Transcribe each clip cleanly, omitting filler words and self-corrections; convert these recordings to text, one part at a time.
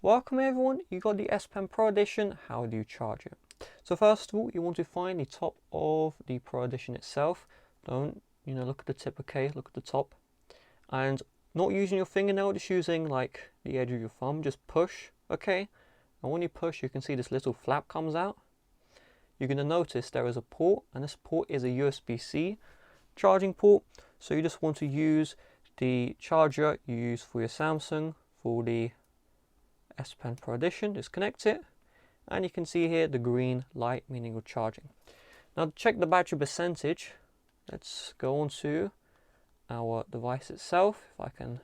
Welcome everyone, you got the S Pen Pro Edition. How do you charge it? So first of all, you want to find the top of the Pro Edition itself. Don't, look at the tip, okay? Look at the top. And not using your fingernail, just using like the edge of your thumb, just push, okay? And when you push, you can see this little flap comes out. You're going to notice there is a port, and this port is a USB-C charging port. So you just want to use the charger you use for your Samsung for the S Pen Pro Edition. Just connect it, and you can see here the green light, meaning you're charging. Now to check the battery percentage, let's go on to our device itself. If I can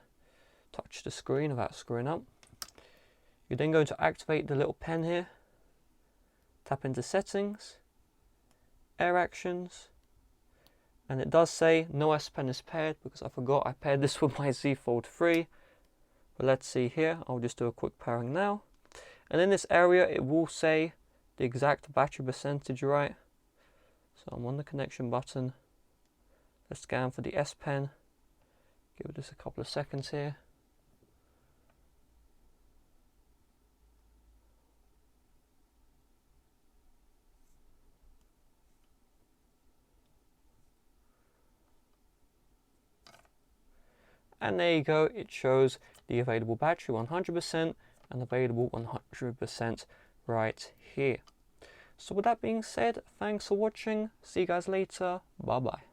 touch the screen without screwing up. You're then going to activate the little pen here, tap into settings, air actions, and it does say no S Pen is paired because I forgot I paired this with my Z Fold 3. But let's see here, I'll just do a quick pairing now. And in this area, it will say the exact battery percentage, right? So I'm on the connection button. Let's scan for the S Pen. Give it just a couple of seconds here. And there you go, it shows the available battery 100% and available 100% right here. So with that being said, thanks for watching. See you guys later. Bye bye.